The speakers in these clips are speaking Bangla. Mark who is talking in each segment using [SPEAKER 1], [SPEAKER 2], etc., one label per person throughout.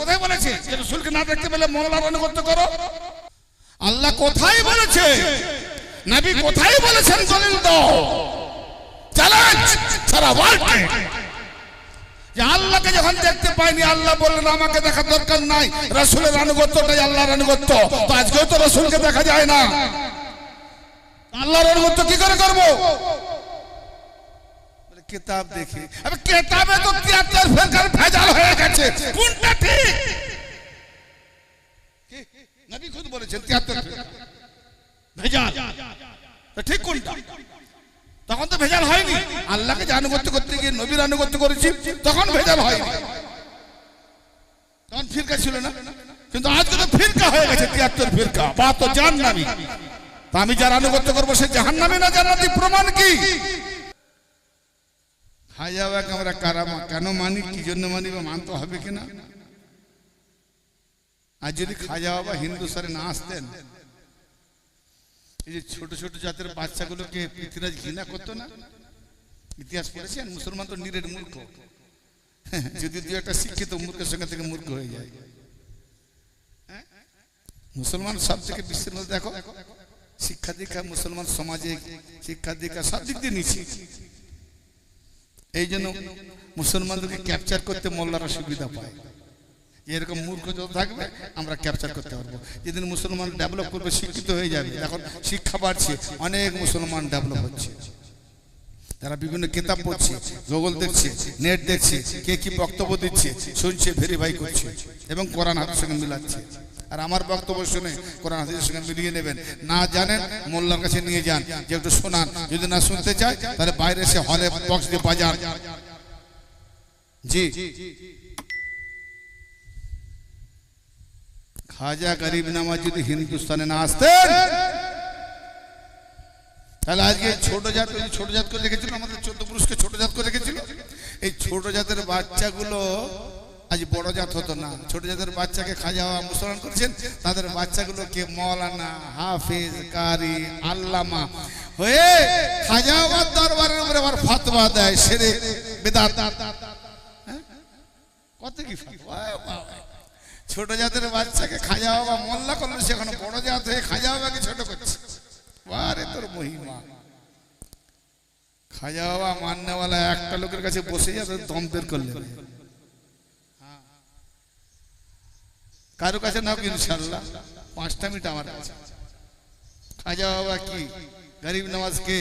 [SPEAKER 1] কোথায় বলেছে যে রাসূলকে না দেখতে পেলে মোল্লার আনুগত্য করো? আল্লাহ কোথায় বলেছে? নবী কোথায় বলেছেন? দলিল দাও, চ্যালেঞ্জ সারা ওয়ার্ল্ডকে। যে আল্লাহকে যখন দেখতে পাইনি, আল্লাহ বললেন আমাকে দেখার দরকার নাই, রাসূলের আনুগত্যটাই আল্লাহর আনুগত্য। তো আজকেও তো রাসূলকে দেখা যায় না, আল্লাহর আনুগত্য কি করে করব? কিতাব দেখি। আরে কিতাবে তো 73 ফিরকার ভেজাল হয়ে গেছে, কোনটা ঠিক? নবী খুদ বলেছেন 73 ফিরকা ভেজাল, তো ঠিক কোনটা? তখন তো ভেজাল হয়নি। আল্লাহকে আনুগত্য করতে গিয়ে নবীর আনুগত্য করেছি, তখন ভেজাল হয়নি, তখন ফিরকা ছিল না। কিন্তু আজকে তো ফিরকা হয়ে গেছে 73 ফিরকা, বা তো জাহান্নামী। তা আমি যার আনুগত্য করবো সে জাহান্নামী না জান্নাতি, প্রমাণ কি? খাজা বাবাকে আমরা কারামা কেন মানি, কি জন্য মানি বা মানতে হবে কিনা? আর যদি খাজা বাবা হিন্দুস্তানে না আসতেন, এই যে ছোট ছোট জাতের বাচ্চাগুলোকে পৃথ্বীরাজ ঘৃণা করতো না? ইতিহাস পড়েছেন? মুসলমান তো নিরেট মূর্খ, যদি দু একটা শিক্ষিত মূর্খের সঙ্গে থেকে মূর্খ হয়ে যায়। মুসলমান সব থেকে বিশ্বের মধ্যে দেখো শিক্ষা দীক্ষা, মুসলমান সমাজে শিক্ষা দীক্ষা সব দিক দিয়ে নিচ্ছে। এই জন্য মুসলমানদেরকে ক্যাপচার করতে মোল্লারা সুবিধা পায়। এরকম মূর্খ যত থাকবে আমরা ক্যাপচার করতে পারবো। যেদিন মুসলমান ডেভেলপ করবে, শিক্ষিত হয়ে যাবে, এখন শিক্ষা বাড়ছে, অনেক মুসলমান ডেভেলপ হচ্ছে। তারা বিভিন্ন কিতাব পড়ছে, গুগল দেখছে, নেট দেখছে, কে কি বক্তব্য দিচ্ছে শুনছে, ভেরিফাই করছে এবং কোরআন হাদিসের সঙ্গে মিলাচ্ছে। আর আমার বক্তব্য শুনে কোরআন হাদিসের সঙ্গে মিলিয়ে নেবেন। না জানেন মোল্লার কাছে নিয়ে যান, যে একটু শোনান। যদি না শুনতে চায় তাহলে বাইরে এসে হলে বক্স দিয়ে বাজান। জি, খাজা গরিব নামাজ যদি হিন্দুস্তানে না আসতেন, তাহলে আজকে ছোট জাত, ছোট জাত করে রেখেছিল আমাদের 14 পুরুষকে ছোট জাত করে রেখেছিল। এই ছোট জাতের বাচ্চাগুলো আজ বড় জাত হতো না। ছোট জাতের বাচ্চাকে খাজা বাবা মুসলমান করেছেন, তাদের বাচ্চাগুলোকে মৌলানা, হাফিজ, কারি, আল্লামা হয়ে খাজা বাবার দরবারের উপরে আবার ফতোয়া দেয়, শিরক, বিদআত। কত কি ফতোয়া! ছোট জাতের বাচ্চাকে খাজা বাবা মোল্লা করলো, সেখানে বড় জাত হয়ে খাজা বাবাকে ছোট করছে। বারে তোর মহিমা! খাজা বাবা মাননেওয়ালা একটা লোকের কাছে বসে যাবে, দম বের করলে কারো কাছে না, ইনশাআল্লাহ 5টা মিনিট আমার কাছে। খাজা বাবা কি গরিব নামাজ কে?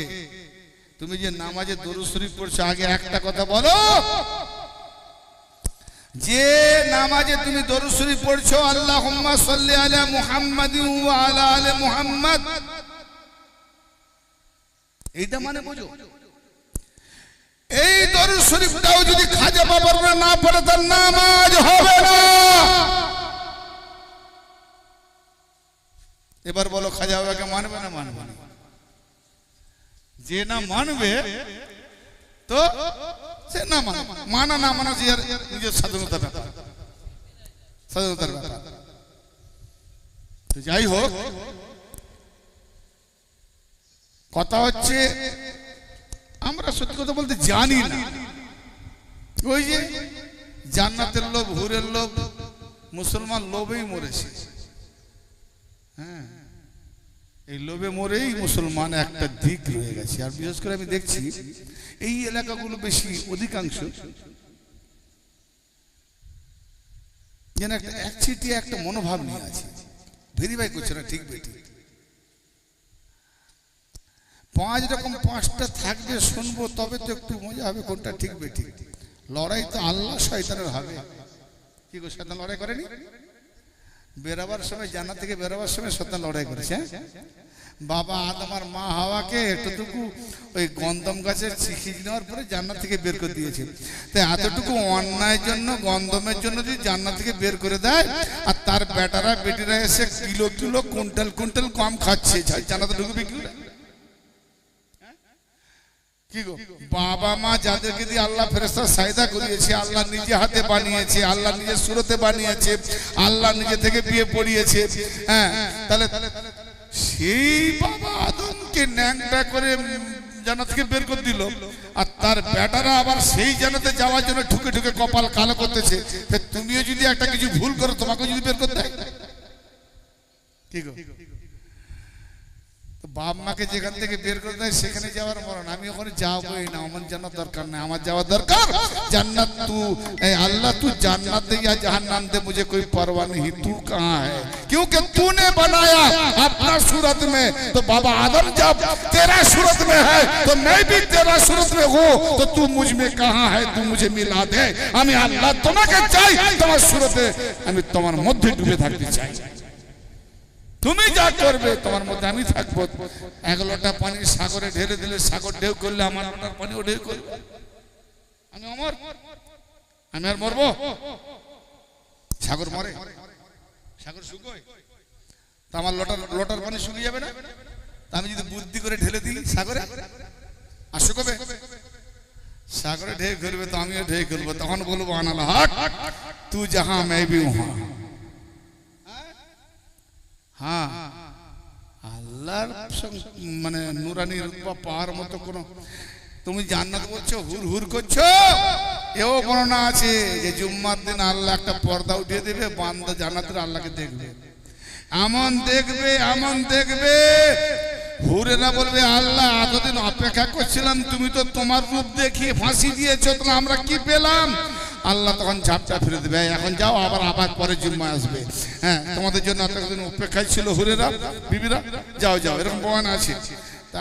[SPEAKER 1] তুমি যে নামাজে দরুদ শরীফ পড়ছো, আগে একটা কথা বলো, যে নামাজে তুমি দরুদ শরীফ পড়ছো আল্লাহুম্মা সাল্লি আলা মুহাম্মাদিন ওয়া আলা আলি মুহাম্মাদ, এইটা মানে বুঝো। এই দরুদ শরীফটাও যদি খাজা বাবার না পড়ে তার নামাজ হবে না। এবার বলো খাজা বাবাকে মানবে না মানবে না? যে না মানবে তো সে না মানা না মানা নিজের স্বাধীনতার ব্যাপার, স্বাধীনতার ব্যাপার। তো যাই হোক, কথা হচ্ছে আমরা সত্যি কথা বলতে জানি না। ওই যে জান্নাতের লোভ, হুরের লোভ, মুসলমান লোভেই মরেছে। হ্যাঁ, এই লোভে মরেই মুসলমান একটা দিক রয়ে গেছে। আর বিশেষ করে আমি দেখছি এই এলাকাগুলো বেশি, অধিকাংশ যেন একটা একচিটিয়া একটা মনোভাব নিয়ে আছে, ভেরিফাই করছে না ঠিক বেঠিক। 5 রকম 5টা থাকবে, শুনবো তবে তো একটু মজা হবে কোনটা ঠিক বেঠিক। লড়াই তো আল্লাহ শয়তানের হবে। কি গো, শয়তান লড়াই করেনি? বেরাবার সময়, জান্নাত থেকে বেরাবার সময় শয়তান লড়াই করেছে। বাবা আদম আর মা হাওয়াকে এতটুকু ওই গন্ধম গাছের শিখি নেওয়ার পরে জান্নাত থেকে বের করে দিয়েছে। তাই এতটুকু অন্যায়ের জন্য, গন্ধমের জন্য যদি জান্নাত থেকে বের করে দেয়, আর তার বেটারা বেটিরা এসে কিলো কিলো কুইন্টাল কুইন্টাল কম খাচ্ছে, জান্নাতে ঢুকবে কি? কি গো, বাবা মা যাদেরকে দিয়ে আল্লাহ ফেরেশতা সায়দা করিয়েছে, আল্লাহ নিজে হাতে বানিয়েছে, আল্লাহ নিজে সুরতে বানিয়েছে, আল্লাহ নিজে থেকে বিয়ে পড়িয়েছে, হ্যাঁ, তাহলে সেই বাবা আদমকে ন্যাংটা করে জান্নাত থেকে বের করে দিল, আর তার বেটারা আবার সেই জান্নাতে যাওয়ার জন্য ঠুকে ঠুকে কপাল কালো করতেছে। তুমিও যদি একটা কিছু ভুল করো, তোমাকে যদি বের করতে হয়, কি গো? বাপ মাকে যেখান থেকে বের করে দেয় সেখানে যাওয়ার মরণ। আমি ওখানে যাবোই না, আমার জান্নাত দরকার নাই, আমার যাওয়া দরকার जन्नत। तू अल्लाह तू जन्नत दे या जहन्नम दे, मुझे कोई परवाह नहीं। तू कहाँ है? क्योंकि तूने बनाया अपना सूरत में, तो बाबा आदम जब तेरा सूरत में है तो मैं भी तेरा सूरत में हूँ, तो तू मुझ में कहाँ है? तू मुझे मिला दे। আমি আল্লাহ তোমাকে চাই, তোমার सूरते আমি তোমার মধ্যে ডুবে থাকতে চাই। তুমি যা করবে তোমার মধ্যে আমি থাকবো। এক লোটা পানি সাগরে ঢেলে দিলে সাগর ঢেউ করলে আমার লোটার পানি ও ঢেউ করবে। আমি অমর, আমি আর মরবো? সাগর মরে? সাগর শুকোয়? তা আমার লোটার পানি শুকিয়ে যাবে না? তা আমি যদি বুদ্ধি করে ঢেলে দিই সাগরে, আর শুকোবে? সাগরে ঢেউ করবে, তো আমিও ঢেউ করবো। তখন বলবো আনাল হক তু জাহা मैं भी वहां। হ্যাঁ, আল্লাহর মানে নুরানি রূপা পাওয়ার মতো কোন, তুমি জান্নাত বলছো, হুর হুর করছো। এও বর্ণনা আছে যে জুম্মার দিন আল্লাহ একটা পর্দা উঠিয়ে দেবে, বান্দা জান্নাতের আল্লাহকে দেখবে, এমন দেখবে, এমন দেখবে। হুরেরা বলবে আল্লাহ এতদিন অপেক্ষা করছিলাম, তুমি তো তোমার রূপ দেখিয়ে ফাঁসি দিয়েছো, তাহলে আমরা কি পেলাম? আল্লাহ তখন ঝাপটা ফিরে দেবে, এখন যাও, আবার আবার পরে জুম্মা আসবে। হ্যাঁ, তোমাদের জন্য এতদিন অপেক্ষায় ছিল হুরেরা, বিবিরা, যাও যাও, এরকম বয়ান আছে।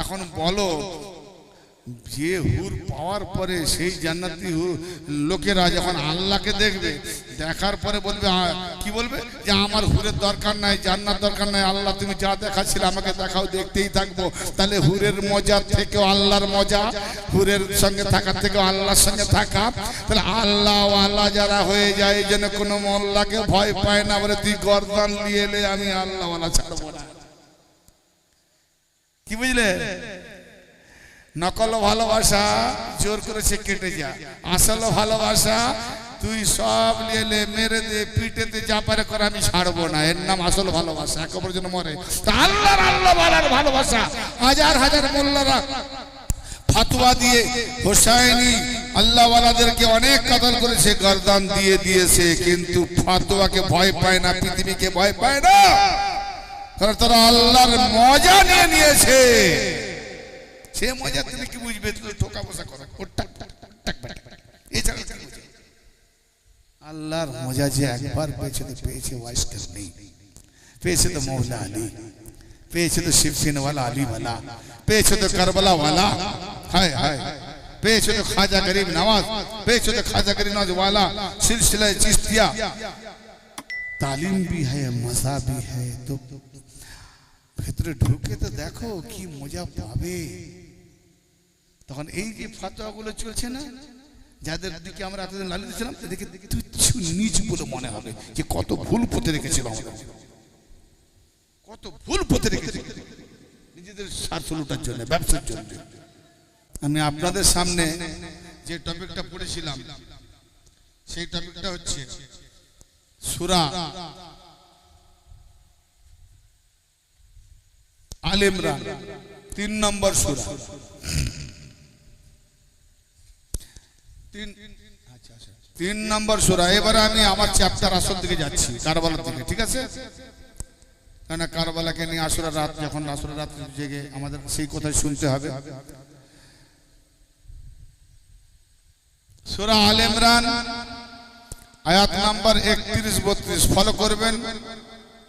[SPEAKER 1] এখন বলো, যে হুর পাওয়ার পরে সেই জান্নাতি লোকেরা যখন আল্লাহকে দেখবে, দেখার পরে বলবে, কি বলবে? যে আমার হুরের দরকার নাই, জান্নাত দরকার নাই, আল্লাহ তুমি যা দেখাচ্ছিলে আমাকে দেখাও, দেখতেই থাকবো। তাহলে হুরের মজা থেকেও আল্লাহর মজা, হুরের সঙ্গে থাকার থেকেও আল্লাহর সঙ্গে থাকা। তাহলে আল্লাহ আল্লাহ যারা হয়ে যায়, যেন কোনো মোল্লাকে ভয় পায় না, বলে তুই গর্দান নিয়ে এলে আমি আল্লাহ ওয়ালা ছাড়বো না। কি বুঝলে? নকল ভালোবাসা জোর করেছে কেটে যা, আসল ভালোবাসা তুই সব নিয়ে মেরে দে, পিটেতে যা পারে করে, আমি ছাড়বো না। এর নাম আসল ভালোবাসা, একেবারে যেন মরে। আল্লাহর আল্লাহ বলার ভালোবাসা। হাজার হাজার মোল্লারা ফাতোয়া দিয়ে হোসাইনি আল্লাহওয়ালাদেরকে অনেক কতল করেছে, গর্দান দিয়ে দিয়েছে, কিন্তু ফাতোয়াকে ভয় পায় না, পৃথিবীকে ভয় পায় না, কারণ তারা আল্লাহর মজা নিয়ে নিয়েছে। সে মজা তুমি কি বুঝবে? ঠোকা বসা করা, আল্লাহর মজা যে একবার পেয়েছে তো পেয়েছে ওয়াইস্টার নেই, পেয়েছে তো মৌলা আলী, পেয়েছে তো শিবসিন ওয়ালা আলী ওয়ালা, পেয়েছে তো কারবালা ওয়ালা, হায় হায়, পেয়েছে তো খাজা গরিব নওয়াজ, পেয়েছে তো খাজা গরিব নওয়াজ वाला सिलसिला चिश्तिया। तालीम भी है, मजा भी है। तो ভেতরে ঢুকে তো দেখো কি মজা পাবে। তখন এই যে ফাতোয়াগুলো চলছে না, যাদের দিকে আমরা এতদিন লালিত ছিলাম, তাদেরকে তুচ্ছ নিচ বলে মনে হবে যে কত ভুল পথে রেখেছিল আমাদের, কত ভুল পথে রেখেছিল নিজেদের স্বার্থ লুটার জন্য, ব্যবসার জন্য। আমি আপনাদের সামনে যে টপিকটা পড়েছিলাম, সেই টপিকটা হচ্ছে সূরা আল ইমরান 3 নম্বর সূরা। 3 নম্বর সূরা। এবারে আমি আমার চ্যাপ্টার আসল দিকে যাচ্ছি, কারবালার দিকে, ঠিক আছে? কারণ কারবালাকে নিয়ে আশুরা রাত, যখন আশুরা রাত জেগে আমাদের সেই কথাই শুনতে হবে। সূরা আল ইমরান আয়াত নাম্বার 31-32 ফলো করবেন।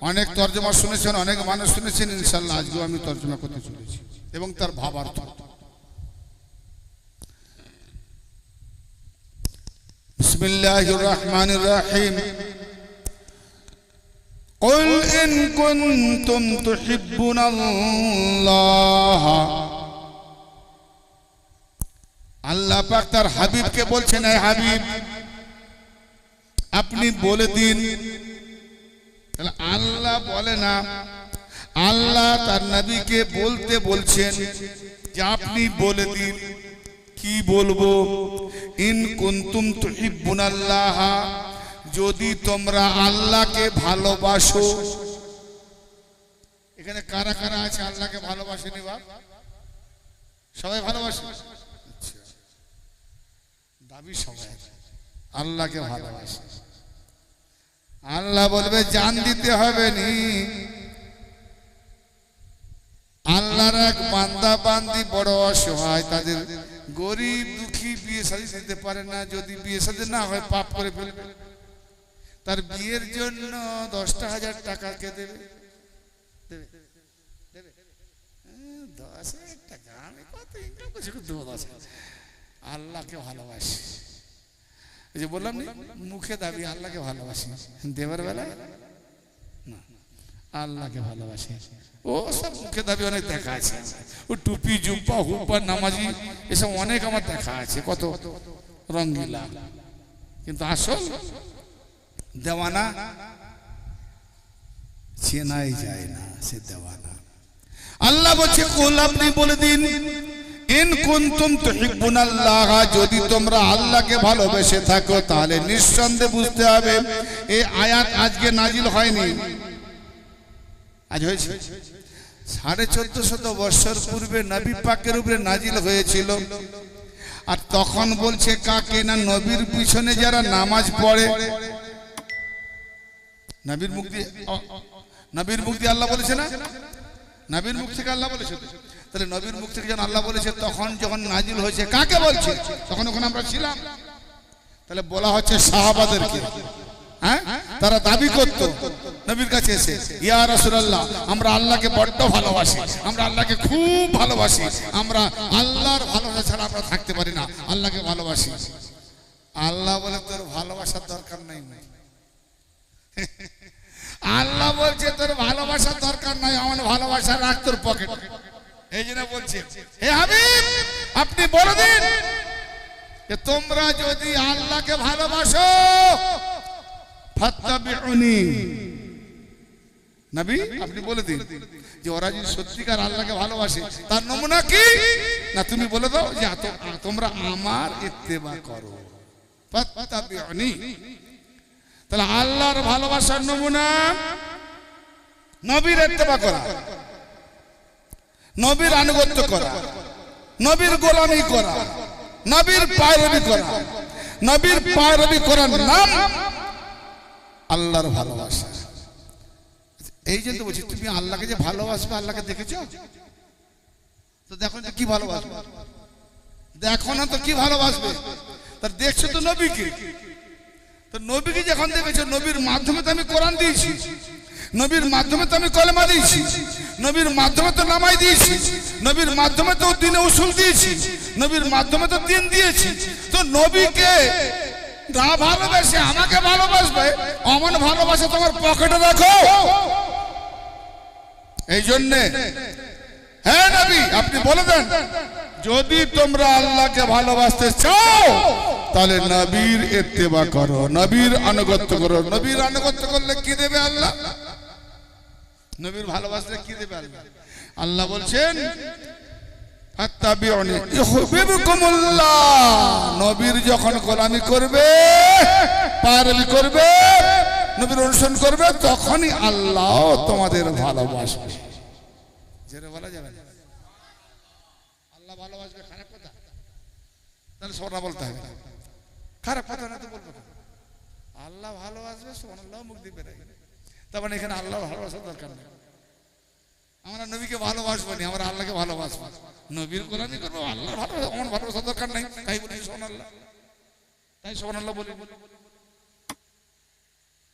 [SPEAKER 1] অনেক তর্জমা শুনেছেন, অনেক মানুষ শুনেছেন, ইনশাআল্লাহ আজকেও আমি তর্জমা করতে চলেছি এবং তার ভাবার্থ। বিসমিল্লাহির রহমানির রহিম। قل إن كنتم تحبون الله। আল্লাহ পাক তার হাবিবকে বলছেন, হে হাবিব আপনি বলে দিন। তাহলে আল্লাহ বলে না, আল্লাহ তার নবীকে বলতে বলছেন যে আপনি বলে দিন। কি বলবো? ইন কুনতুম তুহিব্বুনাল্লাহ, যদি তোমরা আল্লাহকে ভালোবাসো। এখানে কারা কারা আছে আল্লাহকে ভালোবাসেনি? বাপ সবাই ভালোবাসে? আচ্ছা, দাবি সবাই আল্লাহকে ভালোবাসে। আল্লাহ বলবে জান দিতে হবে নি। আল্লাহর এক বান্দা বান্দি বড় অসহায়, তাদের গরিব দুঃখী বিয়ে শাদী দিতে পারে না। যদি বিয়ে শাদী না হয় পাপ করে ফেলবে। তার বিয়ের জন্য 10,000 টাকা কে দেবে? দেবে দেবে 10,000 টাকা। আমি কত ইনকাম করছি, দেবো 10,000। আল্লাহকে ভালোবাসি। এই যে বললাম না, মুখে দাবি আল্লাহকে ভালোবাসি, দেবার বেলা না, আল্লাহকে ভালোবাসি। ও সব মুখে দাবি অনেক দেখা আছে। ও টুপি জুব্বা হুব্বা নামাজি এসব অনেক আমার দেখা আছে, কত রঙ্গিলা। কিন্তু আসল দেওয়ানা চেনাই যায় না, সে দেওয়ানা। আল্লাহ বলছে কুল, আপনি বলে দিন, ইন কুনতুম তুহিব্বুনাল্লাহ, যদি তোমরা আল্লাহকে ভালোবেসে থাকো তাহলে নিঃসন্দেহে বুঝতে হবে এই আয়াত আজকে নাজিল হয়নি, আজ হয়েছে 1450 বছর পূর্বে নবী পাকের উপরে নাজিল হয়েছিল। আর তখন বলছে কাকে না, নবীর পিছনে যারা নামাজ পড়ে। নবীর মুখ দিয়ে আল্লাহ বলেছে না, নবীর মুখ থেকে আল্লাহ বলেছে। তাহলে নবীর মুখ থেকে যখন আল্লাহ বলেছে, তখন যখন নাজিল হয়েছে কাকে বলছে? তখন ওখানে আমরা ছিলাম। তাহলে বলা হচ্ছে সাহাবাদেরকে। হ্যাঁ, তারা দাবি করত নবীর কাছে এসে, ইয়া রাসূলুল্লাহ, আমরা আল্লাহকে বড্ড ভালোবাসি, আমরা আল্লাহকে খুব ভালোবাসি, আমরা আল্লাহর ভালোবাসা ছাড়া আমরা থাকতে পারি না, আল্লাহকে ভালোবাসি। আল্লাহ বলে তোর ভালোবাসার দরকার নাই। আল্লাহ বলছে তোর ভালোবাসার দরকার নাই, আমার ভালোবাসা রাখ তোর পকেটে। এই জন্য বলছে হে হাবিব, আপনি বলে দিন যে তোমরা যদি আল্লাহকে ভালোবাসো ফাত্তাবিউনি, নবী আপনি বলে দিন যে ওরা যদি সত্যিকার আল্লাহকে ভালোবাসে তার নমুনা কি না, তুমি বলে দাও যে তোমরা আমার ইত্তেবা করো, ফাত্তাবিউনি। তাহলে আল্লাহর ভালোবাসার নমুনা নবীর ইত্তেবা করা, নবীর আনুগত্য করা, নবীর গোলামি করা, নবীর পায়রবি করা। নবীর পায়রবি করার নাম আল্লাহর ভালোবাসা। এই জন্য বলছি তুমি আল্লাহকে যে ভালোবাসবে, আল্লাহকে দেখেছো তো? দেখো না কি ভালোবাসবে, দেখো না তো কি ভালোবাসবে। তার দেখছো তো নবীকে। তো নবীকে যখন দেখেছো, নবীর মাধ্যমে তো আমি কোরআন দিয়েছি, নবীর মাধ্যমে তো আমি কলেমা দিয়েছি, নবীর মাধ্যমে তো নামাই দিয়েছি, নবীর মাধ্যমে তো দিনে উসুল দিয়েছি, নবীর মাধ্যমে তো দিন দিয়েছি। তো নবীকে না ভালোবাসে আমাকে ভালোবাসবে, অমন ভালোবাসা তোমার পকেটে রাখো। এই জন্যে হ্যাঁ নবী আপনি বলে দেন, যদি তোমরা আল্লাহকে ভালোবাসতে চাও তাহলে নবীর ইত্তেবা করো, নবীর আনুগত্য করো। নবীর আনুগত্য করলে কি দেবে আল্লাহ? নবীর ভালোবাসলে কি দেবে আল্লাহ? আল্লাহ বলছেন ফাত্তাবিউনি ইউহিব্বুকুমুল্লাহ, নবীর যখন গোলামি করবে, পায়রবি করবে, নবীর অনুসরণ করবে, তখনই আল্লাহ তোমাদের ভালোবাসবে। যেটা বলা যাবে না আল্লাহ ভালোবাসবে খারাপ কথা, তাহলে সোনা বলতে হবে, খারাপ কথা না তো বলবো না। আল্লাহ ভালোবাসবে, সুবহানাল্লাহ মুখ দিয়ে বেরাই। তার মানে এখানে আল্লাহ ভালোবাসার দরকার নেই। আমরা নবীকে ভালোবাসবো না, আমরা আল্লাহকে ভালোবাসবো, নবীর গোলামি করবো, আল্লাহ ভালোবাসা আমার ভালোবাসার দরকার নেই। তাই বলি সুবহানাল্লাহ, তাই সুবহানাল্লাহ বলি।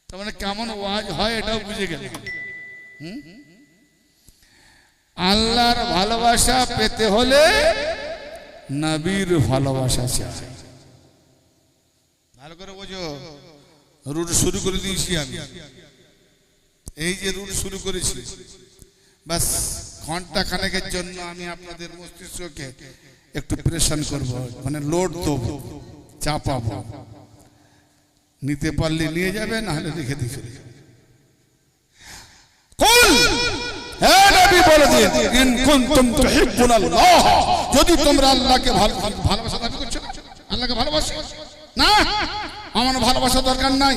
[SPEAKER 1] তার মানে কেমন ওয়াজ হয় এটাও বুঝে গেল। আল্লাহর ভালোবাসা পেতে হলে নবীর ভালোবাসা চাই। ভালো করে বোঝো, রুট শুরু করে দিয়েছি আমি। এই যে রুট শুরু করেছি, বাস ঘন্টা খানেকের জন্য আমি আপনাদের মস্তিষ্ককে একটু প্রেশান করব, মানে লোড দেবো, চাপাবো। নিতে পারলে নিয়ে যাবে, না হলে রেখে দিয়ে চলে যাবে। হে নবী বলে দিন, ইন কুনতুম তুহিব্বুনাল্লাহ, যদি তোমরা আল্লাহকে ভালোবাসা দাবি করছো, আল্লাহকে ভালোবাসো না, আমার ভালোবাসা দরকার নাই।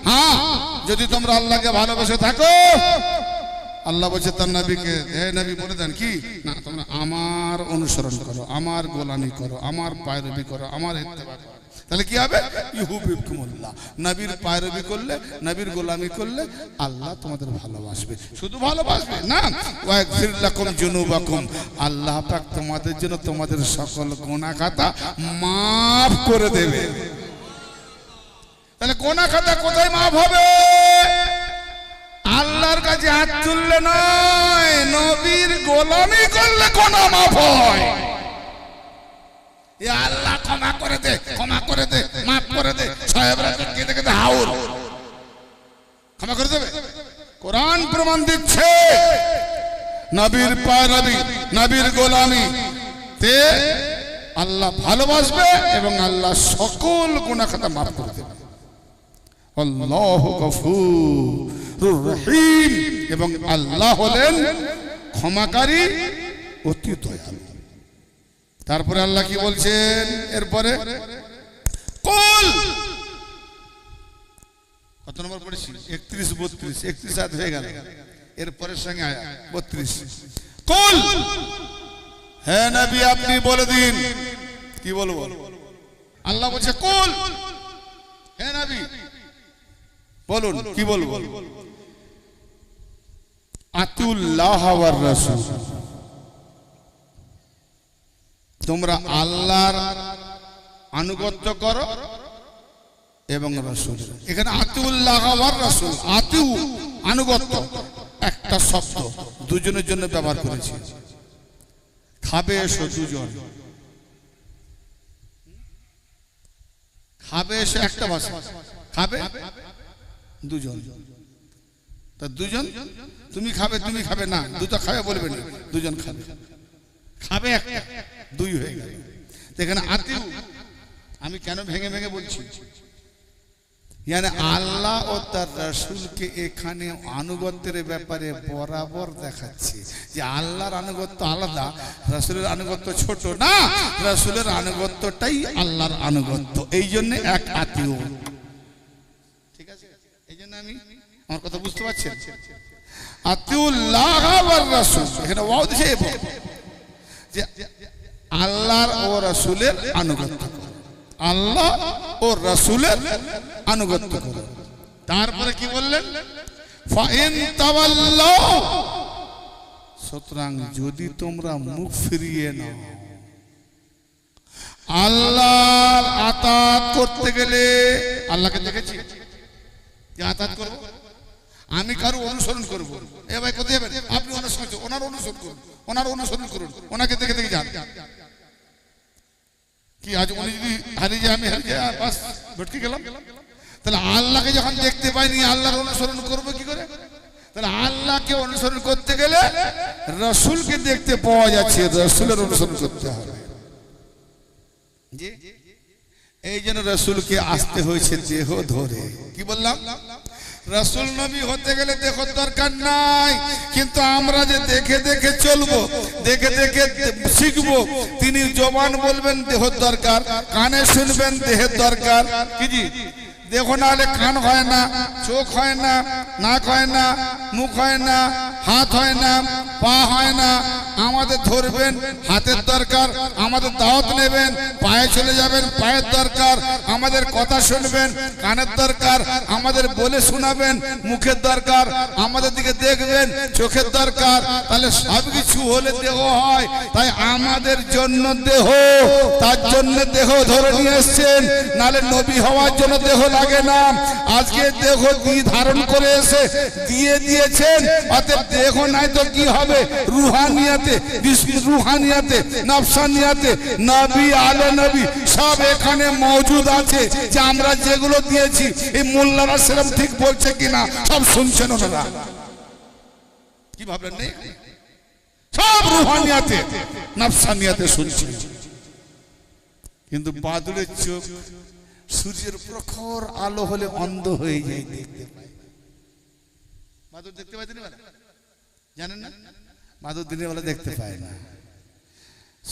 [SPEAKER 1] হ্যাঁ, যদি তোমরা আল্লাহকে ভালোবেসে থাকো আল্লাহ বলছে তার নবীকে, হে নবী বলে দেন কি না, তোমরা আমার অনুসরণ করো, আমার গোলামি করো, আমার পায়রবি করো, আমার ইত্তেবা করো, তাহলে কি হবে? ইউহিব্বুকুমুল্লাহ। নবীর পায়রবি করলে, নবীর গোলামি করলে আল্লাহ তোমাদের ভালোবাসবে। শুধু ভালোবাসবে না, ওয়াগফির লাকুম যুনুবাকুম, আল্লাহ পাক তোমাদের জন্য তোমাদের সকল গুনাহ খাতা মাফ করে দেবে। তাহলে গুনাহ খাতা কোথায় মাফ হবে? আল্লাহর কাছে হাত তুললে নয়, নবীর গোলামি করলে গুনাহ মাফ হয়। আল্লাহ ক্ষমা করে দে, ক্ষমা করে দে, মাফ করে দে, সাহেবরা কেঁদে কেঁদে হাউল, ক্ষমা করে দেবে? কোরআন প্রমাণ দিচ্ছে নবীর পায়রবি, নবীর গোলামি তে আল্লাহ ভালোবাসবে এবং আল্লাহ সকল গুনাহ খাতা মাফ করে দেবে। আল্লাহু গফুরুর রহিম, এবং আল্লাহ হলেন ক্ষমাকারী, অতি দয়ালু। তারপরে আল্লাহ কি বলছেন এরপরে? কুল, কত নম্বর পড়েছি? 31, 32, 31 আয়াত হয়ে গেল, এরপরের সঙ্গে আয়াত 32। কুল, হে নবী আপনি বলে দিন। কি বলবো? আল্লাহ বলছে কুল, হে নবী বলুন, কি বলবো? আতিউল্লাহ ওয়ার রাসূল, তোমরা আল্লাহর আনুগত্য করো এবং রাসূল। এখানে আতিউল্লাহ ওয়ার রাসূল, আতিউ আনুগত্য একটা শব্দ, দুজনের জন্য ব্যবহার করেছি। খাবে এসো দুজন, খাবে এসো একটা ভাষা, খাবে দুজন, তা দুজন, তুমি খাবে, তুমি খাবে না, দুটো খাবে বলবে না, দুজন খাবে, খাবে একটা, দুই হয়ে গেল। এখানে আতিউ, আমি কেন ভেঙে ভেঙে বলছি, মানে আল্লাহ ও তার রাসূলকে এখানে আনুগত্যের ব্যাপারে বরাবর দেখাচ্ছে যে আল্লাহর আনুগত্য আলাদা, রাসূলের আনুগত্য ছোট না, রাসূলের আনুগত্যটাই আল্লাহর আনুগত্য, এই জন্য এক আতিউ। ঠিক আছে, এই জন্য আমি আমার কথা বুঝতে পারছেন? আতিউল্লাহ ওয়ার রাসূল, এখানে ওয়াও দিছে যে আল্লাহর ও রাসূলের আনুগত্য করো, আল্লাহ ও রাসূলের আনুগত্য করো। তারপরে কি বললেন? ফাইন তাওয়াল্লাউ, সুতরাং যদি তোমরা মুখ ফিরিয়ে নাও, আল্লাহর আতাত করতে গেলে, আল্লাহকে দেখেছি যে আতাত করব, আমি কারো অনুসরণ করব, এ ভাই কোথায় যাবেন? আপনি অনুসরণ করুন, ওনার অনুসরণ করুন, ওনার অনুসরণ করুন, ওনাকে দেখে দেখে যান। কি আজ উনি যদি হারিয়ে যায়, আমি হারিয়ে যাই, বাস ভটকে গেলাম। তাহলে আল্লাহকে যখন দেখতে পাইনি, আল্লাহর অনুসরণ করবো কি করে? তাহলে আল্লাহকে অনুসরণ করতে গেলে রাসূলকে দেখতে পাওয়া যাচ্ছে, রাসূলের অনুসরণ করতে হবে। এই জন্য রাসূলকে আসতে হয়েছে দেহ ধরে। কি বললাম? রাসূল নবী হতে গেলে দেহ দরকার নাই, কিন্তু আমরা যে দেখে দেখে চলবো, দেখে দেখে শিখবো। তিনি জবান বলবেন দেহ দরকার, কানে শুনবেন দেহের দরকার। কি জি? দেখো না হলে কান হয় না, চোখ হয় না, নাক হয় না, মুখ হয় না, হাত হয় না, পা হয় না, আমাদের ধরবেন হাতের দরকার, আমাদের দাওয়াত নেবেন পায়ে চলে যাবেন পায়ের দরকার, আমাদের কথা শুনবেন কানের দরকার, আমাদের বলে শোনাবেন মুখের দরকার, আমাদের দিকে দেখবেন চোখের দরকার। তাহলে সব কিছু হলে দেহ হয়, তাই আমাদের জন্য দেহ, তার জন্য দেহ ধরে নিয়ে এসছেন, নালে নবী হওয়ার জন্য দেহ লাগে না। আজকে দেহ দিয়ে ধারণ করে এসে দিয়ে দিয়েছেন, অতএব দেহ নাই তো কি হবে? রুহানিয়াতে, রুহানিয়াতে, নফসানিয়াতে, নবী আলে নবী সব এখানে মওজুদ আছে। যে আমরা যেগুলো দিয়েছি, এই মোল্লারা সেরকম ঠিক বলছে কিনা সব শুনছেন ওনারা। কি ভাবলেন? নেই, সব রুহানিয়াতে নফসানিয়াতে শুনছেন। কিন্তু বাদুড়ের চোখ সূর্যের প্রখর আলো হলে অন্ধ হয়ে যায়, দেখতে পায়। বাদুড় দেখতে পায় দিনের বেলা? জানেন না? বাদুড় দিনের বেলা দেখতে পায় না,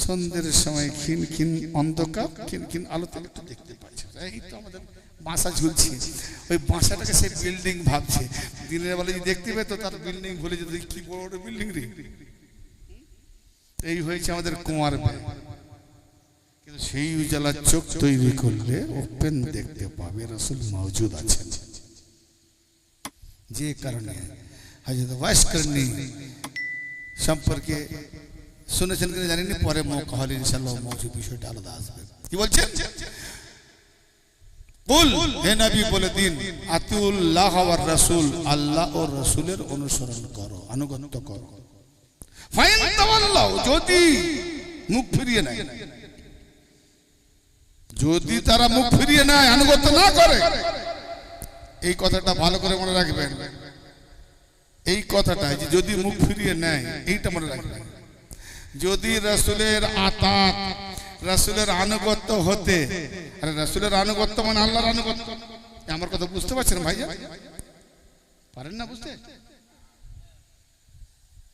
[SPEAKER 1] সন্ধ্যের সময় ক্ষীণ ক্ষীণ অন্ধকার, ক্ষীণ ক্ষীণ আলোতে একটু দেখতে পাচ্ছে। এই তো আমাদের বাসা ঝুলছে, ওই বাসাটাকে সে বিল্ডিং ভাবছে, দিনের বেলা যদি দেখতে পেতো তার বিল্ডিং ভুলে যেত, কি বড় বিল্ডিং রে। এই হয়েছে আমাদের কুমার মেয়ে। কিন্তু সেই উজালার চোখ তৈরি করলে ওপেন দেখতে পাবে রাসূল মওজুদ আছেন। যে কারণে হযরত ওয়াইস করনি সম্পর্কে শুনেছেন কিনা জানি না, পরে মৌকা হলে ইনশাআল্লাহ মওজুদ বিষয়টা আলাদা আসবে। কি বলছেন? কুল, হে নবী বলে দিন, আতিউল্লাহ ওয়ার রাসূল, আল্লাহ ও রাসূলের অনুসরণ করো, আনুগত্য করো। ফাইন তাওয়াল্লাউ, যদি মুখ ফিরিয়ে নেয়, যদি তারা মুখ ফিরিয়ে নেয়, আনুগত্য না করে, এই কথাটা ভালো করে মনে রাখবেন। এই কথাটা যে যদি মুখ ফিরিয়ে নেয়, এইটা মনে রাখবেন। যদি রাসূলের আতাত, রাসূলের আনুগত্য হতে, আরে রাসূলের আনুগত্য মানে আল্লাহর আনুগত্য। আমার কথা বুঝতে পারছেন ভাইয়া? পারেন না বুঝতে?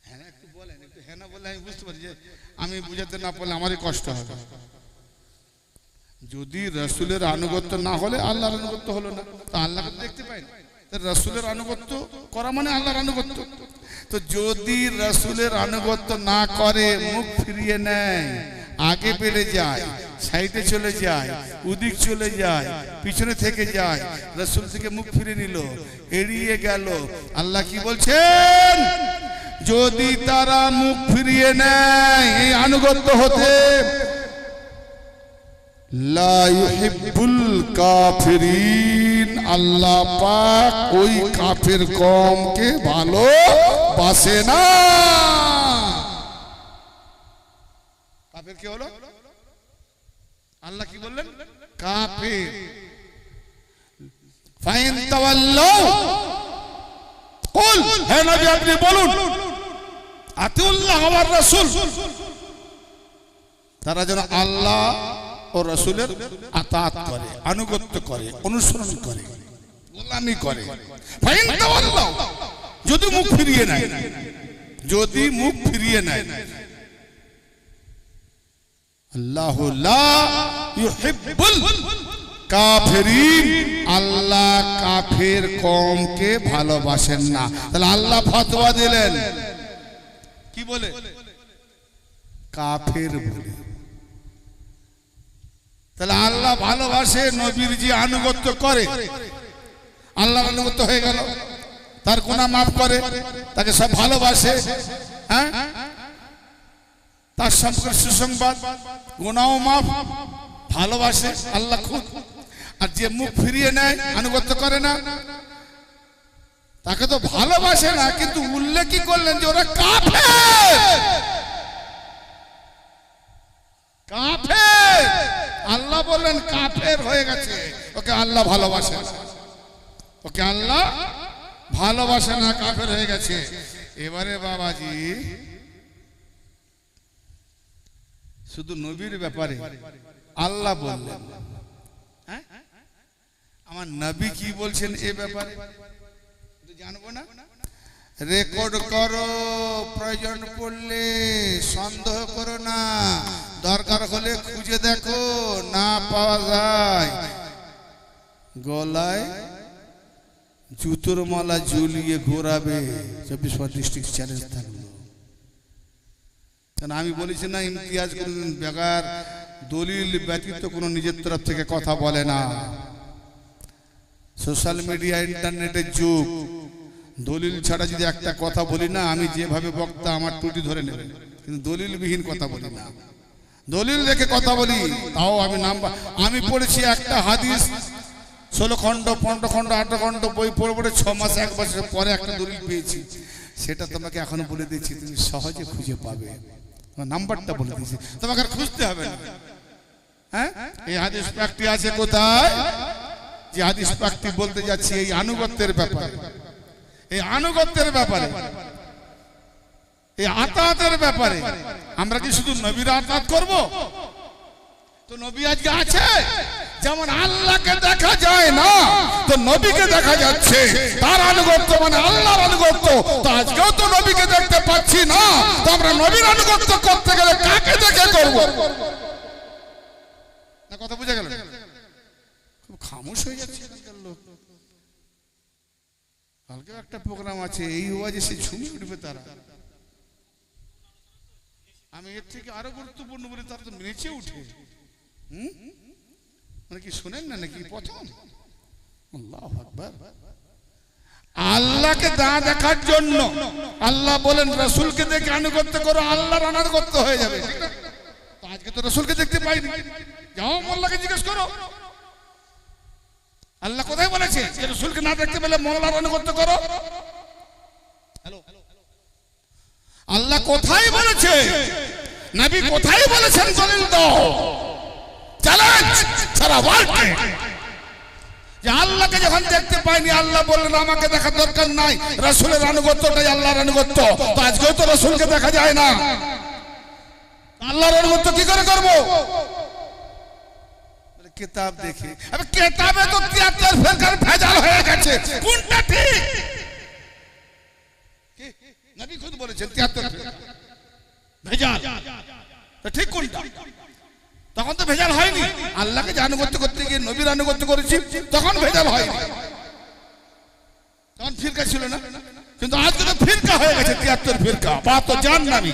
[SPEAKER 1] হ্যাঁ একটু বলেন, একটু হ্যাঁ না বললে আমি বুঝতে পারি, যে আমি বুঝাতে না পারলে আমারই কষ্ট হবে। যদি রাসূলের আনুগত্য না হলে আল্লাহর আনুগত্য হলো না, তা আল্লাহকে দেখতে পাই না। রাসূলের আনুগত্য করা মানে আল্লাহর আনুগত্য। তো যদি রাসূলের আনুগত্য না করে, মুখ ফিরিয়ে নেয়, আগে বেড়ে যায়, সাইডে চলে যায়, উদিক চলে যায়, পিছনে থেকে যায়, রাসূল থেকে মুখ ফিরে নিল, এড়িয়ে গেল, আল্লাহ কি বলছেন? যদি তারা মুখ ফিরিয়ে নেয় এই আনুগত্য হতে, লা ইউহিব্বুল কাফিরিন, আল্লাহ পাক ওই কাফের কওমকে ভালোবাসে না। কাফের কি হলো? আল্লাহ কি বললেন? কাফের। ফাইন তাওয়াল্লাউ, কুল, হে নবী আপনি বলুন, আতিউল্লাহ ওয়ার রাসূল, তারা যেন আল্লাহ ও রাসূলের আতাত করে, আনুগত্য করে, অনুসরণ করে, গোলামি করে। ফাইন তাওয়াল্লাউ, যদি মুখ ফিরিয়ে নেয়, যদি মুখ ফিরিয়ে নেয়, আল্লাহু লা ইউহিব্বুল কাফিরিন, আল্লাহ কাফের কওমকে ভালোবাসেন না। তাহলে আল্লাহ ফতোয়া দিলেন, কি বলে? কাফের বলে। তাহলে আল্লাহ ভালোবাসে, নবীর যে আনুগত্য করে, আল্লাহর আনুগত্য হয়ে গেল, তার গুনাহ মাফ করে, তাকে সব ভালোবাসে, হ্যাঁ, তার সম্পর্কে সুসংবাদ, গুনাহ মাফ, ভালোবাসে আল্লাহ খুব। আর যে মুখ ফিরিয়ে নেয়, আনুগত্য করে না, তাকে তো ভালোবাসে না, কিন্তু উল্লেখ কি করলেন যে ওরা কাফের। কাফের, আল্লাহ বললেন কাফের হয়ে গেছে, ওকে আল্লাহ ভালোবাসে না, ওকে আল্লাহ ভালোবাসে না, কাফের হয়ে গেছে। এবারে বাবাজি শুধু নবীর ব্যাপারে আল্লাহ বললেন, হ্যাঁ আমার নবী কি বলছেন এ ব্যাপারে জানবো না? রেকর্ড করো, প্রয়োজন পড়লে সন্দেহ করো না, দরকার হলে খুঁজে দেখো, না পাওয়া যায় গলায় জুতোর মালা ঝুলিয়ে ঘোরাবে। 24 ডিস্ট্রিক্ট চ্যালেঞ্জ থাকলো। কারণ আমি বলেছি না, ইমতিয়াজ কোনদিন বেগার দলিল ব্যতীত কোনো নিজের তরফ থেকে কথা বলে না। সোশ্যাল মিডিয়া, ইন্টারনেটের যুগ, দলিল ছাড়া যদি একটা কথা বলি না, আমি যেভাবে বক্তা আমার ত্রুটি ধরে নেবে, কিন্তু দলিলবিহীন কথা বলি না। দলিল রেখে কথা বলি, তাও আমি পড়েছি একটা হাদিস 16 খণ্ড, 15 খণ্ড, 18 খণ্ড বই পড়ে পড়ে 6 মাস 1 বছর পরে একটা দলিল পেয়েছি। সেটা তোমাকে এখন বলে দিচ্ছি, তুমি সহজে খুঁজে পাবে। নাম্বারটা বলে দিয়েছি, তোমাকে আর খুঁজতে হবে না। হ্যাঁ, এই হাদিস পাকটি আছে কোথায়? যে হাদিস পাকটি বলতে যাচ্ছি এই আনুগত্যের ব্যাপারে, এই আনুগত্যের ব্যাপারে, এই আতাতের ব্যাপারে। আমরা কি শুধু নবীর আতাত করব? তো নবী আজকে আছে, যেমন আল্লাহকে দেখা যায় না, তো নবীকে দেখা যাচ্ছে। তার আনুগত্য মানে আল্লাহর আনুগত্য। তো আজকেও তো নবীকে দেখতে পাচ্ছি না, তো আমরা নবীর আনুগত্য করতে গেলে কাকে দেখে করব? না কথা বুঝা গেল? খুব খামোশ হয়ে যাচ্ছে লোক। কালকে একটা প্রোগ্রাম আছে, এই ওয়াজে সে ঝুমিয়ে উঠবে তারা। আমি এর থেকে আরো গুরুত্বপূর্ণ বলি, তারা তো নেচে উঠে। মানে কি শোনেন না নাকি প্রথম? আল্লাহু আকবার। আল্লাহকে না দেখার জন্য আল্লাহ বলেন রাসূলকে দেখে আনুগত্য করো, আল্লাহর আনুগত্য হয়ে যাবে। তো আজকে তো রাসূলকে দেখতে পাইনি, যাও মোল্লাকে জিজ্ঞেস করো আল্লাহ কোথায় বলেছে যে রাসূলকে না দেখতে পেলে মোল্লার আনুগত্য করো। হ্যালো, আল্লাহ কোথায় বলেছে? নবী কোথায় বলেছেন? দলিল দাও, চ্যালেঞ্জ সারা ওয়ার্ল্ডকে। যে আল্লাহকে যখন দেখতে পাইনি, আল্লাহ বললেন আমাকে দেখার দরকার নাই, রাসূলের আনুগত্যটাই আল্লাহর আনুগত্য। তো আজকেও তো রাসূলকে দেখা যায় না, আল্লাহর আনুগত্য কি করে করব? কিতাব দেখি। আরে কিতাবে তো 73 ফেরকার ভেজাল হয়ে গেছে, কোনটা ঠিক? নবী খুদ বলেছেন 73 ফেরকা ভেজাল, তো ঠিক কোনটা? তখন তো ভেজাল হয়নি। আল্লাহকে যে আনুগত্য করতে গিয়ে নবীর আনুগত্য করেছি, তখন ভেজাল হয়নি, তখন ফিরকা ছিল না। কিন্তু আজকে তো ফিরকা হয়ে গেছে 73 ফিরকা, বা তো জাহান্নামী।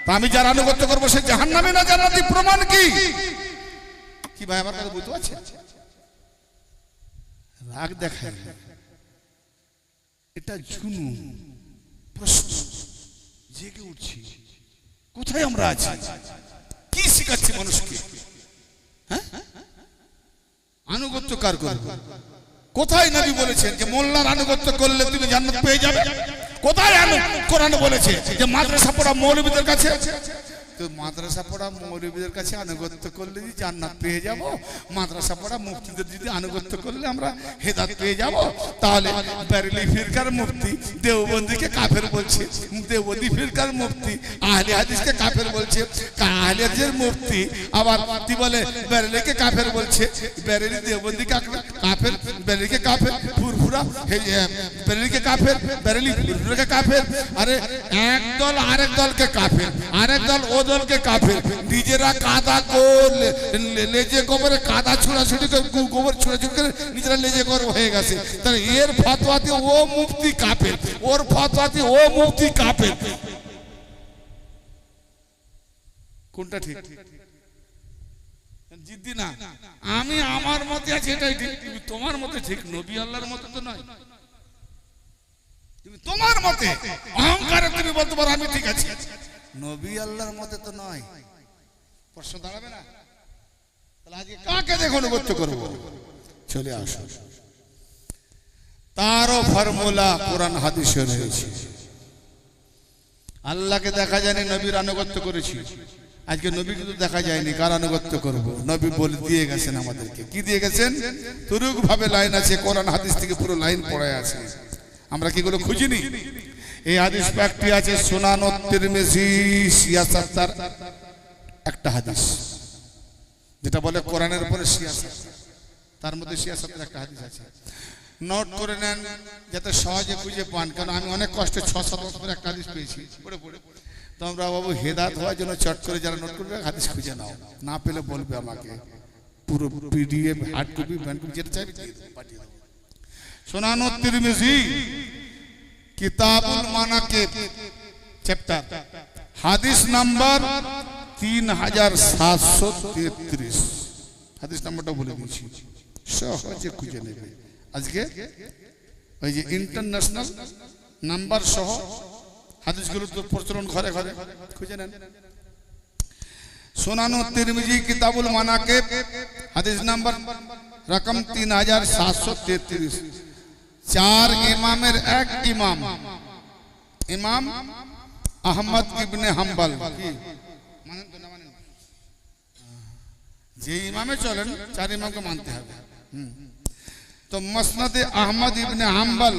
[SPEAKER 1] তা আমি যার আনুগত্য করবো সে জাহান্নামী না জান্নাতি, প্রমাণ কি? কি ভাই আমার কথা বুঝতে পারছেন? রাগ দেখায়, এটা জুনুন। প্রশ্ন জেগে উঠছি, কোথায় আমরা আছি? কি শিখাচ্ছি মানুষকে? হ্যাঁ, আনুগত্য কার করবে? কোথায় নবী বলেছেন যে মোল্লার আনুগত্য করলে তুমি জান্নাত পেয়ে যাবে? কোথায় কোরআনে বলেছে যে মাদ্রাসা পড়া মৌলবীদের কাছে? তো মাদ্রাসা পড়া মৌলবীদের কাছে আনুগত্য করলে যদি জান্নাত পেয়ে যাব, মাদ্রাসা পড়া মুফতিদের যদি আনুগত্য করলে আমরা হেদায়েত পেয়ে যাব, তাহলে বেরেলি ফিরকার মুফতি দেওবন্দীকে কাফের বলছে, দেওবন্দি ফিরকার মুফতি আহলে হাদিসকে কাফের বলছে, আহলে হাদিসের মুফতি আবার কি বলে বেরেলিকে কাফের বলছে, বেরেলি দেওবন্দি কাফের, বেরেলিকে কাফের, ফুরফুরা বেরেলিকে কাফের, বেরেলি ফুরফুরাকে কাফের। আরে এক দল আরেক দলকে কাফের, আরেক দল ও দলকে কাফের। নিজেরা কাদা করলে লেজে গোবরে কাদা ছোড়াছুড়ি করে, গোবর ছোড়াছুড়ি করে নিজেরা লেজে গোবর হয়ে গেছে। তাহলে এর ফতোয়াতে ও মুফতি কাফের, ওর ফতোয়াতে ও মুফতি কাফের। কোনটা ঠিক? জিদ্দি না, আমি আমার মতে আছি এটাই ঠিক, তুমি তোমার মতে ঠিক, নবী আল্লাহর মতে তো নয়। তুমি তোমার মতে অহংকারে তুমি বলতে পারো আমি ঠিক আছি, নবী আল্লাহর মতে তো নয়। প্রশ্ন দাঁড়াবে না? তাহলে আজকে কাকে দেখে অনুগত্য করব? চলে আসো, তারও ফর্মুলা কোরআন হাদিসে রয়েছে। আল্লাহকে দেখা যায়নি, নবীর আনুগত্য করেছি। আজকে নবী কিন্তু দেখা যায়নি, কার আনুগত্য করব? নবী বলে দিয়ে গেছেন আমাদেরকে। কি দিয়ে গেছেন? তুরুক ভাবে লাইন আছে, কোরআন হাদিস থেকে পুরো লাইন পড়ে আছে। আমরা কি গুলো খুঁজিনি? এই হাদিস পাকটি আছে সুনান তিরমিজি ৭৬ একটা হাদিস, যেটা বলে কোরআনের উপরে সিয়াসত, তার মধ্যে সিয়াসতের একটা হাদিস আছে। নোট করে নেন যাতে সহজে খুঁজে পান, কারণ আমি অনেক কষ্টে ৬-৭ বছর একটা হাদিস পেয়েছি পড়ে পড়ে। তোমরা বাবু হেদায়েত হওয়ার জন্য চট করে যারা নোট করবে হাদিস খুঁজে নাও, না পেলে বলবে আমাকে, পুরো PDF hard copy band copy যেটা চাইবে পাঠিয়ে দেবো। সুনান তিরমিজি কিতাবুল মানাকিব চ্যাপ্টার হাদিস নাম্বার 3733, হাদিস নাম্বারটা বলে দিয়েছি, সহজে খুঁজে নেবে। আজকে ওই যে ইন্টারন্যাশনাল নাম্বার সহ হাদিসগুলো তো প্রচলন ঘরে ঘরে, খুঁজে নেন। সুনান তিরমিজি কিতাবুল মানাকিব হাদিস নাম্বার রকম 3733। 4 ইমামের এক ইমাম, ইমাম আহমদ ইবনে হাম্বল। যে ইমামে চলেন 4 ইমামকে মানতে হবে। তো মুসনাদে আহমদ ইবনে হাম্বল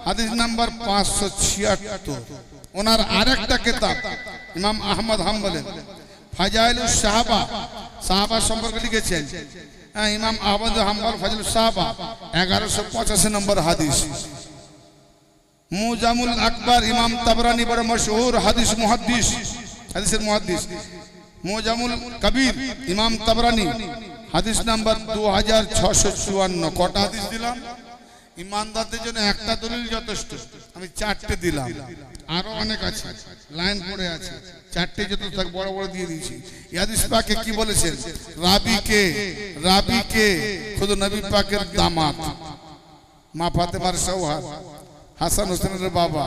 [SPEAKER 1] হাদিস নাম্বার 576। ওনার আরেকটা কিতাব ইমাম আহমদ হাম্বলের ফাজাইলুস সাহাবা, সাহাবা সম্পর্কে লিখেছেন ইমাম আহমদ হাম্বল ফাজাইলুস সাহাবা 1185 নম্বর হাদিস। মুজামুল আকবর ইমাম তাবরানি বড় মশহুর হাদিস মুহাদ্দিস, হাদিসের মুহাদ্দিস। মুজামুল কবির ইমাম তাবরানি হাদিস নাম্বার 2654। কটা হাদিস দিলাম? ইমানদারদের জন্য একটা দলিল যথেষ্ট, আমি চারটে দিলাম, আরো অনেক আছে, লাইন পড়ে আছে, চারটে যথেষ্ট বড় বড় দিয়ে দিয়েছি। হাদিস পাকে কি বলেছেন? রাবিকে খুদ নবী পাকের দামাত মা ফাতেমার সওহার, হাসান হোসেনের বাবা,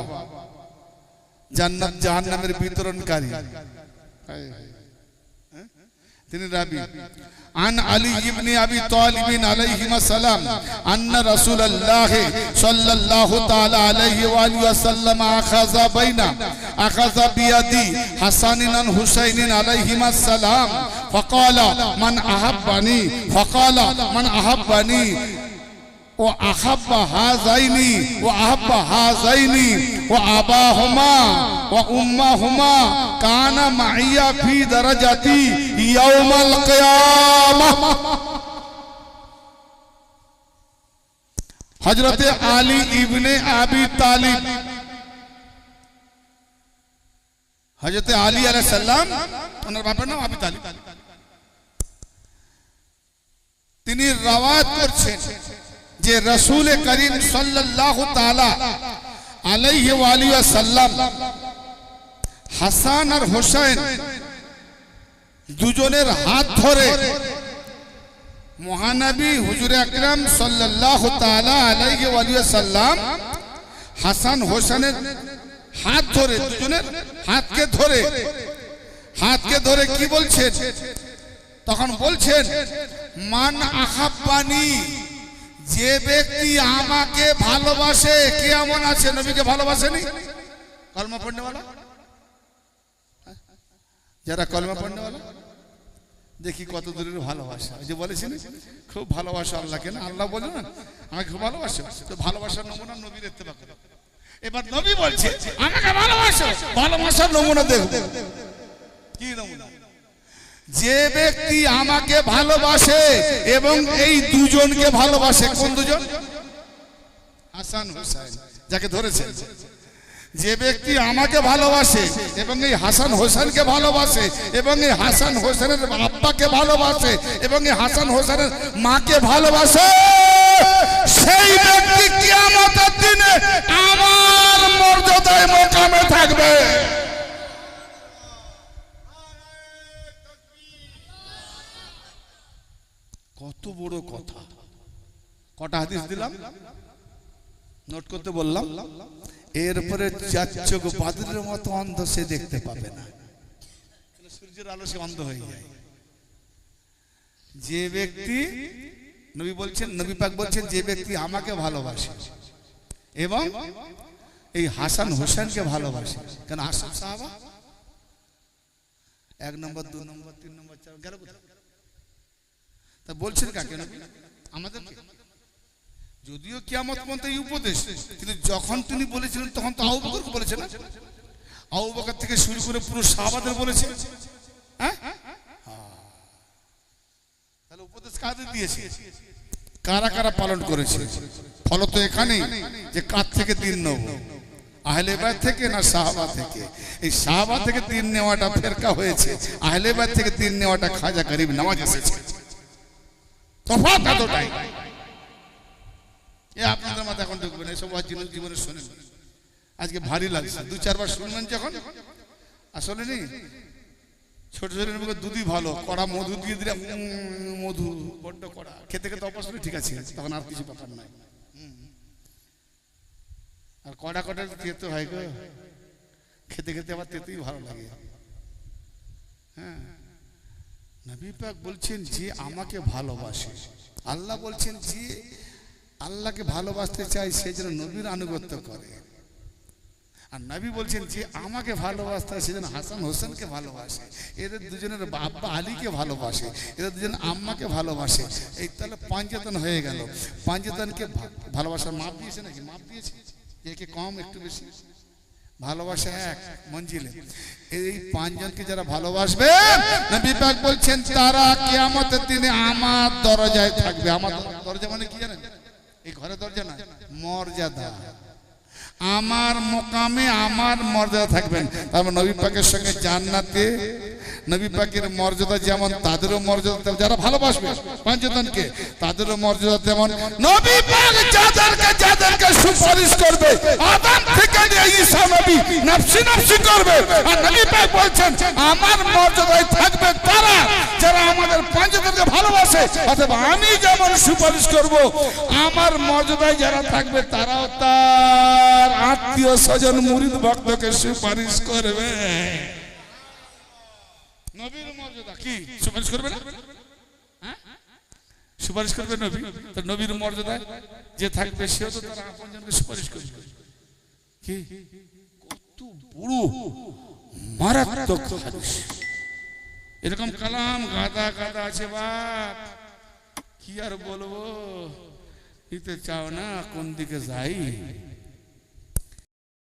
[SPEAKER 1] জান্নাত জাহান্নামের বিতরণকারী, তিনি রাবি। عن علي بن ابي طالب عليه السلام ان رسول الله صلى الله تعالى عليه واله وسلم اخذ بيدي حسن حسين عليهما السلام فقال من احبني وأحب هذين وأباهما وأمهما كان معي في درجتي يوم القيامة. हजरत आली इब्ने अबी तालिब, हजरत आली अलैहिस सलाम उनके बापर नाम अबी तालिब, তিনি রওয়ায়াত করছেন যে রাসূল করিম সাল্লাল্লাহু তাআলা আলাইহি ওয়া আলিহি ওয়াসাল্লাম হাসান আর হোসেন দুজনের হাত ধরে মহানবী হুজুর আকরাম সাল্লাল্লাহু তাআলা আলাইহি ওয়া আলিহি ওয়াসাল্লাম হাসান হোসেনের হাত ধরে, দুজনের হাতকে ধরে কি বলছেন? তখন বলছেন মান আহাব্বানি, যে ব্যক্তি আমাকে ভালোবাসে। কে এমন আছে নবীকে ভালোবাসেনি? কলমা পড়নেওয়ালা, যারা কলমা পড়নেওয়ালা, দেখি কত দূরের ভালোবাসা। যে বলেছেন খুব ভালোবাসা আল্লাহকে, না আল্লাহ বলে না আমাকে খুব ভালোবাসে, তো ভালোবাসার নমুনা নবীর ইত্তেবা করো। এবার নবী বলছে আমাকে ভালোবাসো, ভালোবাসার নমুনা দেখো। কি নমুনা? যে ব্যক্তি আমাকে ভালোবাসে এবং এই দুজনকে ভালোবাসে। কোন দুজন? হাসান হোসেন, যাকে ধরেছেন। যে ব্যক্তি আমাকে ভালোবাসে এবং এই হাসান হোসেনকে ভালোবাসে এবং এই হাসান হোসেনের আব্বাকে ভালোবাসে এবং এই হাসান হোসেনের মাকে ভালোবাসে, সেই ব্যক্তি কিয়ামতের দিনে আমার মর্যাদায় মোকামে থাকবে। কত বড় কথা! কটা হাদিস দিলাম, নোট করতে বললাম। এরপরে চাচক বাদুরের মতো অন্ধ, সে দেখতে পাবে না, সূর্যের আলো সে অন্ধ হয়ে যায়। যে ব্যক্তি, নবী বলছেন, নবী পাক বলছেন, যে ব্যক্তি আমাকে ভালোবাসে এবং এই হাসান হোসেনকে ভালোবাসে। কেন হাসান সাহাবা 1 নম্বর 2 নম্বর 3 নম্বর 4 গেল কোথায়? তা বলছেন কাকে? নবী আমাদের। যদিও কিয়ামত পর্যন্ত এই উপদেশ, কিন্তু যখন তিনি বলেছিলেন তখন তো আবু বকরকে বলেছেন না? আবু বকর থেকে শুরু করে পুরো সাহাবাদের বলেছেন। হ্যাঁ, তাহলে উপদেশ কাদের দিয়েছে? কারা কারা পালন করেছে? ফলত এখানে যে কার থেকে দিন নেব, আহলে বাইত থেকে না সাহাবা থেকে? এই সাহাবা থেকে দিন নেওয়াটা ফেরকা হয়েছে, আহলে বাইত থেকে দিন নেওয়াটা খাজা গরিব নওয়াজ এসেছে। তফাৎ এতটাই। এ আপনাদের মাথায় এখন ঢুকবে না, এসব জীবনে শোনেন, আজকে ভারী লাগছে। 2-4 বার শুনবেন যখন, আসলে নেই ছোট ছোট মুখে দুধই ভালো, কড়া মধু দিয়ে দিলে মধু বড্ড কড়া, খেতে খেতে অপছন্দ, ঠিক আছে, তখন আর কিছু ব্যাপার নাই। আর কড়া কড়া তেতো হয় গো, খেতে খেতে আবার তেতেই ভালো লাগে। হ্যাঁ, নবী পাক বলছেন যে আমাকে ভালোবাসে, আল্লাহ বলছেন যে আল্লাহকে ভালোবাসতে চাই সে যেন নবীর আনুগত্য করে। আর নবী বলছেন যে আমাকে ভালোবাসতে সে যেন হাসান হোসেনকে ভালোবাসে, এদের দুজনের আব্বা আলীকে ভালোবাসে, এদের দুজন আম্মাকে ভালোবাসে। এই তাহলে পাঁচজন হয়ে গেল। পাঁচজনকে ভালোবাসার মাপ দিয়েছে নাকি? মাপ দিয়েছে, একে কম একটু বেশি, ভালোবাসা এক মঞ্জিলে। এই 5 জনকে যারা ভালোবাসবে, নবী পাক বলছেন তারা কিয়ামতের দিনে আমার দরজায় থাকবে। আমার দরজা মানে কি জানেন? এই ঘরের দরজা না, মর্যাদা, আমার মোকামে আমার মর্যাদা থাকবেন। তারপর নবী পাকের সঙ্গে জান্নাতে নবী পাকের মর্যাদা যেমন তাদেরও মর্যাদা, যারা ভালোবাসবে পাঁচজনকে তাদেরও মর্যাদা তেমন। নবী পাক যাদেরকে সুপারিশ করবে আদম থেকে নিয়ে ঈসা নবী নফসি নফসি করবে, আর নবী পাক বলছেন আমার মর্যাদায় থাকবে তারা যারা আমাদের পাঁচজনকে ভালোবাসে। অথবা আমি যেমন সুপারিশ করব, আমার মর্যাদায় যারা থাকবে তারাও তার আত্মীয় স্বজন মুরিদ ভক্তকে সুপারিশ করবে। নবীর মর্যাদা কি সুপারিশ করবে না? সুপারিশ করবে নবী, তো নবীর মর্যাদায় যে থাকবে সেও তো তার আপনজনকে সুপারিশ করবে। কি কত বড় মারাত্মক হাদিস! এরকম কালাম গাদা গাদা আছে বাপ, কি আর বলবো, নিতে চাও না কোন দিকে যাই।